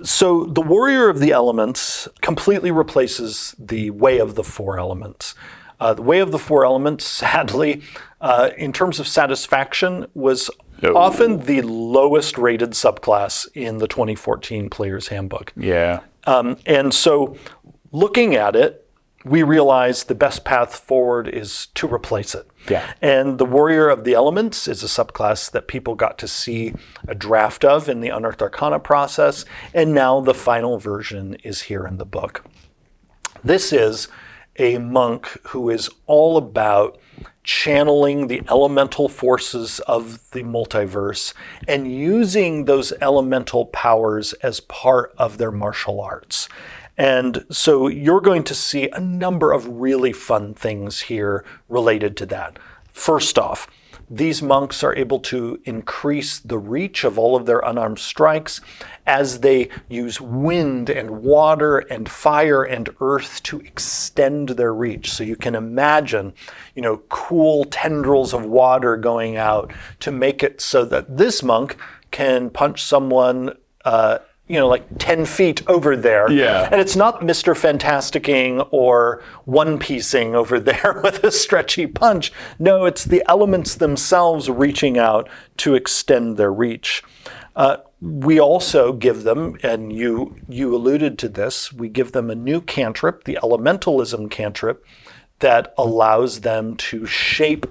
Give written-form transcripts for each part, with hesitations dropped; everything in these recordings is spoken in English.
So the Warrior of the Elements completely replaces the Way of the Four Elements. The Way of the Four Elements, sadly, in terms of satisfaction, was often the lowest rated subclass in the 2014 Player's Handbook. Yeah. And so looking at it, we realized the best path forward is to replace it. Yeah. And the Warrior of the Elements is a subclass that people got to see a draft of in the Unearthed Arcana process, and now the final version is here in the book. This is a monk who is all about channeling the elemental forces of the multiverse and using those elemental powers as part of their martial arts. And so you're going to see a number of really fun things here related to that. First off, these monks are able to increase the reach of all of their unarmed strikes as they use wind and water and fire and earth to extend their reach. So you can imagine, cool tendrils of water going out to make it so that this monk can punch someone like 10 feet over there. Yeah. And it's not Mr. Fantasticing or one-piecing over there with a stretchy punch. No, it's the elements themselves reaching out to extend their reach. We also give them, and you alluded to this, we give them a new cantrip, the Elementalism cantrip, that allows them to shape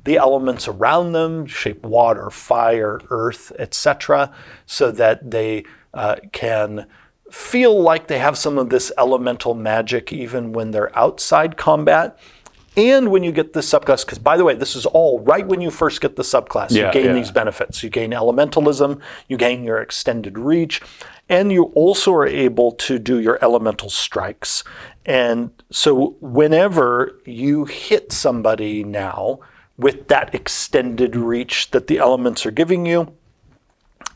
the elements around them, shape water, fire, earth, etc., so that they can feel like they have some of this elemental magic even when they're outside combat. And when you get the subclass, because by the way, this is all right when you first get the subclass, you gain these benefits. You gain elementalism, you gain your extended reach, and you also are able to do your elemental strikes. And so whenever you hit somebody now with that extended reach that the elements are giving you,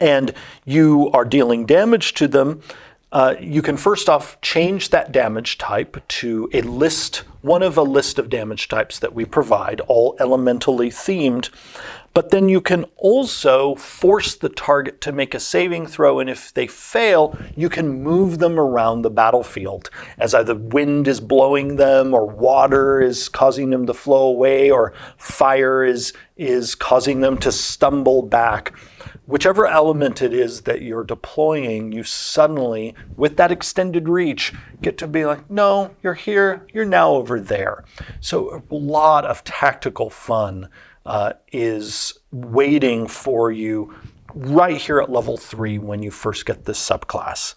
and you are dealing damage to them, you can first off change that damage type to one of a list of damage types that we provide, all elementally themed. But then you can also force the target to make a saving throw, and if they fail, you can move them around the battlefield as either wind is blowing them, or water is causing them to flow away, or fire is causing them to stumble back. Whichever element it is that you're deploying, you suddenly, with that extended reach, get to be like, no, you're here, you're now over there. So a lot of tactical fun is waiting for you right here at level 3 when you first get this subclass.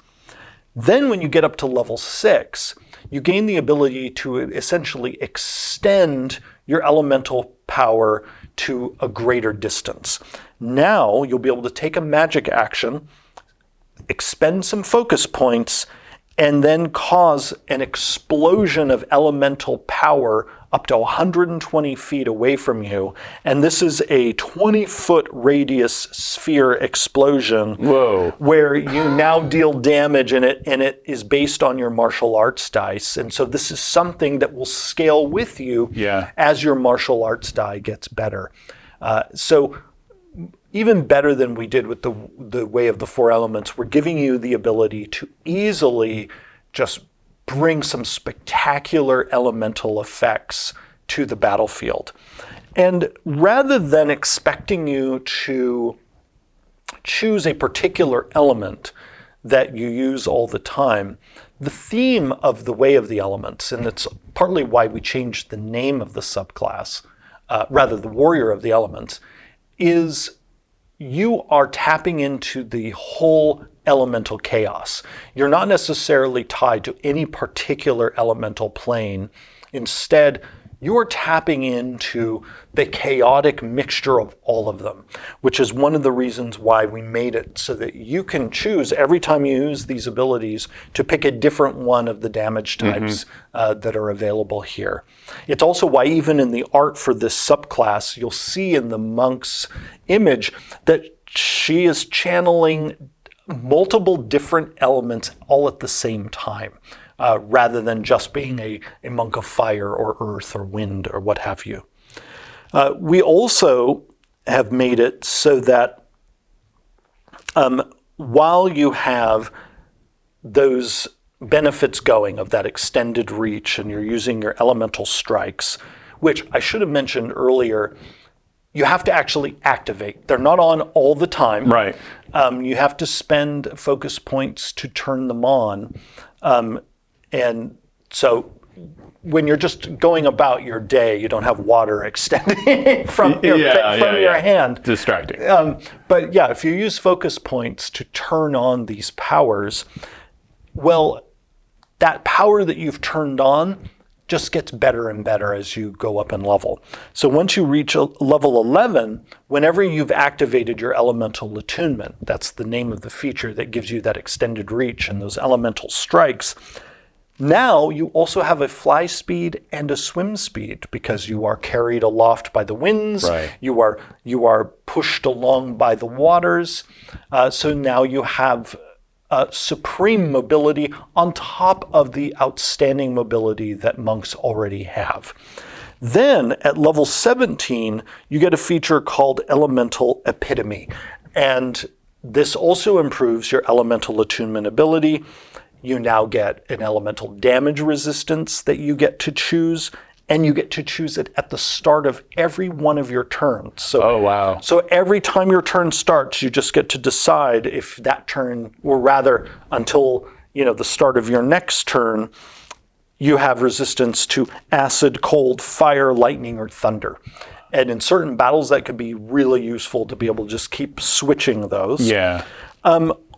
Then when you get up to level 6, you gain the ability to essentially extend your elemental power to a greater distance. Now you'll be able to take a magic action, expend some focus points, and then cause an explosion of elemental power up to 120 feet away from you. And this is a 20-foot radius sphere explosion. Whoa. Where you now deal damage, and it is based on your martial arts dice. And so this is something that will scale with you as your martial arts die gets better. So even better than we did with the Way of the Four Elements, we're giving you the ability to easily just bring some spectacular elemental effects to the battlefield. And rather than expecting you to choose a particular element that you use all the time, the theme of the Way of the Elements, and it's partly why we changed the name of the subclass, the Warrior of the Elements, is you are tapping into the whole elemental chaos. You're not necessarily tied to any particular elemental plane. Instead, you're tapping into the chaotic mixture of all of them, which is one of the reasons why we made it so that you can choose every time you use these abilities to pick a different one of the damage types that are available here. It's also why even in the art for this subclass, you'll see in the monk's image that she is channeling multiple different elements all at the same time. Rather than just being a monk of fire or earth or wind or what have you. We also have made it so that while you have those benefits going of that extended reach and you're using your elemental strikes, which I should have mentioned earlier, you have to actually activate. They're not on all the time. Right. You have to spend focus points to turn them on. And so when you're just going about your day, you don't have water extending from your hand. Distracting. But yeah, if you use focus points to turn on these powers, well, that power that you've turned on just gets better and better as you go up in level. So once you reach level 11, whenever you've activated your elemental attunement, that's the name of the feature that gives you that extended reach and those elemental strikes, now you also have a fly speed and a swim speed because you are carried aloft by the winds, right. you are pushed along by the waters, so now you have supreme mobility on top of the outstanding mobility that monks already have. Then at level 17, you get a feature called Elemental Epitome. And this also improves your elemental attunement ability. You now get an elemental damage resistance that you get to choose, and you get to choose it at the start of every one of your turns. So, oh, wow. So every time your turn starts, you just get to decide if that turn, or rather until the start of your next turn, you have resistance to acid, cold, fire, lightning, or thunder. And in certain battles, that could be really useful to be able to just keep switching those. Yeah.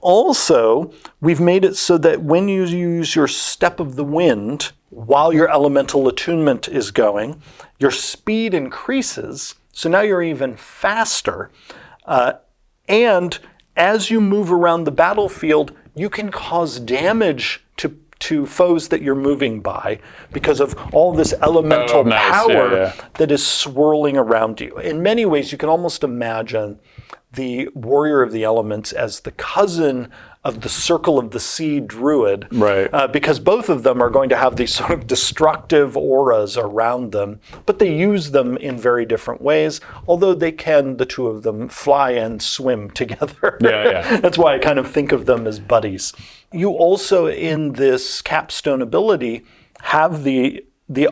Also, we've made it so that when you use your Step of the Wind, while your elemental attunement is going, your speed increases, so now you're even faster. And as you move around the battlefield, you can cause damage to foes that you're moving by because of all this elemental power that is swirling around you. In many ways, you can almost imagine the Warrior of the Elements as the cousin of the Circle of the Sea druid, right? Because both of them are going to have these sort of destructive auras around them, but they use them in very different ways, although they can, the two of them, fly and swim together. Yeah. That's why I kind of think of them as buddies. You also, in this Capstone ability, have the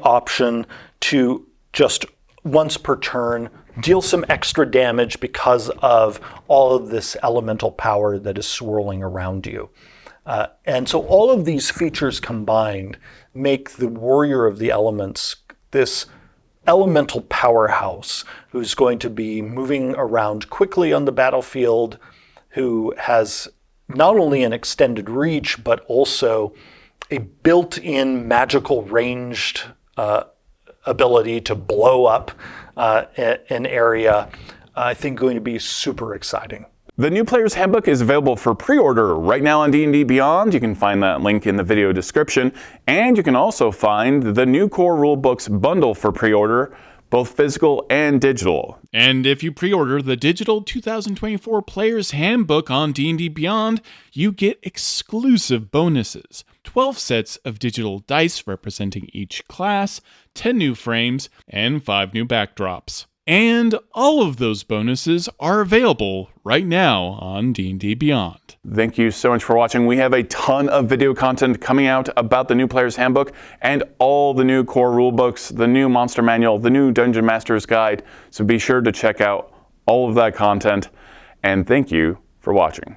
option to just once per turn deal some extra damage because of all of this elemental power that is swirling around you. And so all of these features combined make the Warrior of the Elements this elemental powerhouse who's going to be moving around quickly on the battlefield, who has not only an extended reach, but also a built-in magical ranged ability to blow up an area, I think going to be super exciting. The New Player's Handbook is available for pre-order right now on D&D Beyond. You can find that link in the video description. And you can also find the new Core Rulebooks bundle for pre-order, both physical and digital. And if you pre-order the digital 2024 Player's Handbook on D&D Beyond, you get exclusive bonuses. 12 sets of digital dice representing each class, 10 new frames, and 5 new backdrops. And all of those bonuses are available right now on D&D Beyond. Thank you so much for watching. We have a ton of video content coming out about the New Player's Handbook and all the new Core Rulebooks, the new Monster Manual, the new Dungeon Master's Guide. So be sure to check out all of that content. And thank you for watching.